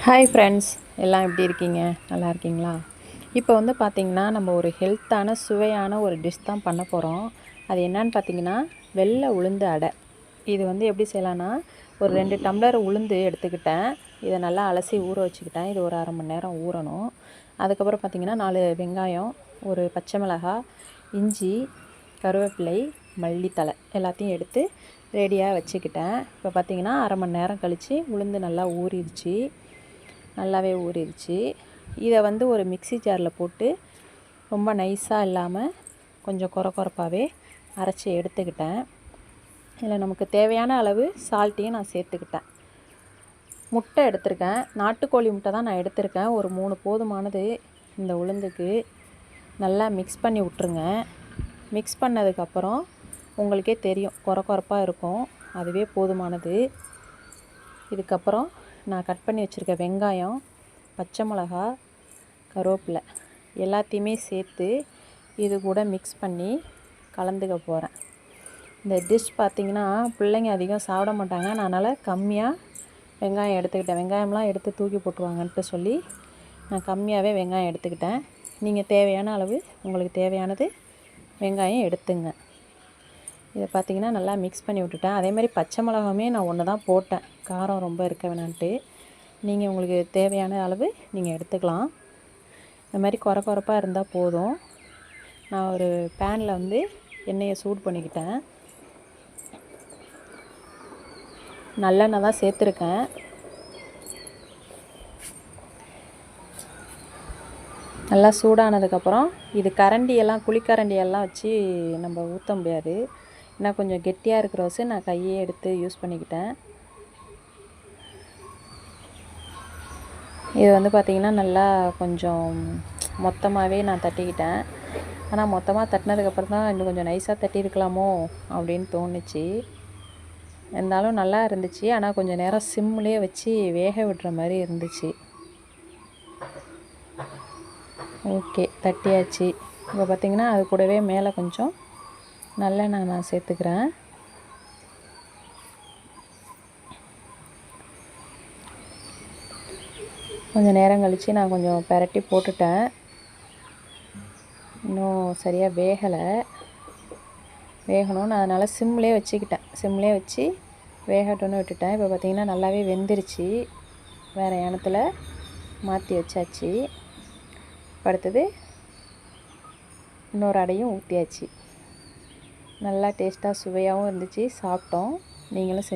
Hi friends, எல்லாம் எப்படி இருக்கீங்க? நல்லா இருக்கீங்களா? இப்போ வந்து பார்த்திங்கன்னா நம்ம ஒரு ஹெல்த்தான சுவையான ஒரு டிஷ் தான் பண்ண போகிறோம். அது என்னன்னு பார்த்திங்கன்னா வெள்ளை உளுந்து அடை. இது வந்து எப்படி செய்யலான்னா, ஒரு 2 டம்ளர் உளுந்து எடுத்துக்கிட்டேன். இதை நல்லா அலசி ஊற வச்சுக்கிட்டேன். இது ஒரு 1/2 மணி நேரம் ஊறணும். அதுக்கப்புறம் பார்த்திங்கன்னா 4 வெங்காயம், ஒரு பச்சை மிளகாய், இஞ்சி, கருவேப்பிலை, மல்லித்தழை எல்லாத்தையும் எடுத்து ரெடியாக வச்சுக்கிட்டேன். இப்போ பார்த்திங்கன்னா 1/2 மணி நேரம் கழித்து உளுந்து நல்லா நல்லாவே ஊறிடுச்சு. இதை வந்து ஒரு மிக்ஸி ஜாரில் போட்டு ரொம்ப நைஸாக இல்லாமல் கொஞ்சம் கொரப்பாகவே அரைச்சி எடுத்துக்கிட்டேன். இதில் நமக்கு தேவையான அளவு சால்ட்டையும் நான் சேர்த்துக்கிட்டேன். முட்டை எடுத்திருக்கேன். நாட்டுக்கோழி முட்டை தான் நான் எடுத்திருக்கேன். ஒரு 3 போதுமானது. இந்த உளுந்துக்கு நல்லா மிக்ஸ் பண்ணி விட்ருங்க. மிக்ஸ் பண்ணதுக்கப்புறம் உங்களுக்கே தெரியும் கொரப்பாக இருக்கும், அதுவே போதுமானது. இதுக்கப்புறம் நான் கட் பண்ணி வச்சுருக்க வெங்காயம், பச்சை மிளகா, கருவேப்பிலை எல்லாத்தையுமே சேர்த்து இது கூட மிக்ஸ் பண்ணி கலந்துக்க போகிறேன். இந்த டிஷ் பார்த்திங்கன்னா பிள்ளைங்க அதிகம் சாப்பிட மாட்டாங்க. நான் அதனால் கம்மியாக வெங்காயம் எடுத்துக்கிட்டேன். வெங்காயம்லாம் எடுத்து தூக்கி போட்டுருவாங்கன்ட்டு சொல்லி நான் கம்மியாகவே வெங்காயம் எடுத்துக்கிட்டேன். நீங்கள் தேவையான அளவு உங்களுக்கு தேவையானது வெங்காயம் எடுத்துங்க. இதை பார்த்திங்கன்னா நல்லா மிக்ஸ் பண்ணி விட்டுட்டேன். அதேமாதிரி பச்சை மிளகாவுமே நான் 1 தான் போட்டேன், காரம் ரொம்ப இருக்க வேணான்ட்டு. நீங்கள் உங்களுக்கு தேவையான அளவு நீங்கள் எடுத்துக்கலாம். இந்த மாதிரி கொரப்பாக இருந்தால் போதும். நான் ஒரு பேனில் வந்து எண்ணெயை சூடு பண்ணிக்கிட்டேன். நல்லெண்ணெய் தான் சேர்த்துருக்கேன். நல்லா சூடானதுக்கப்புறம் இது கரண்டியெல்லாம் குழிக்கரண்டியெல்லாம் வச்சு நம்ம ஊற்ற முடியாது. ஏன்னா கொஞ்சம் கெட்டியாக இருக்கிற வச்சு நான் கையே எடுத்து யூஸ் பண்ணிக்கிட்டேன். இது வந்து பார்த்திங்கன்னா நல்லா கொஞ்சம் மொத்தமாகவே நான் தட்டிக்கிட்டேன். ஆனால் மொத்தமாக தட்டினதுக்கப்புறம் தான் இன்னும் கொஞ்சம் நைஸாக தட்டியிருக்கலாமோ அப்படின்னு தோணுச்சு. இருந்தாலும் நல்லா இருந்துச்சு. ஆனால் கொஞ்சம் நேரம் சிம்லேயே வச்சு வேக விடுற மாதிரி இருந்துச்சு. ஓகே, தட்டியாச்சு. இப்போ பார்த்திங்கன்னா அது கூடவே மேலே கொஞ்சம் நல்லெண்ணெய் நான் சேர்த்துக்கிறேன். கொஞ்சம் நேரம் கழித்து நான் கொஞ்சம் பெரட்டி போட்டுட்டேன். இன்னும் சரியாக வேகணும். நான் அதனால் சிம்லேயே வச்சுக்கிட்டேன். சிம்லேயே வச்சு வேகட்டும்னு விட்டுட்டேன். இப்போ பார்த்திங்கன்னா நல்லாவே வெந்துருச்சு. வேறு எண்ணத்தில் மாற்றி வச்சாச்சு. அடுத்தது இன்னொரு அடையும் ஊற்றியாச்சு. நல்லா டேஸ்ட்டாக சுவையாகவும் இருந்துச்சு. சாப்பிட்டோம். நீங்களும்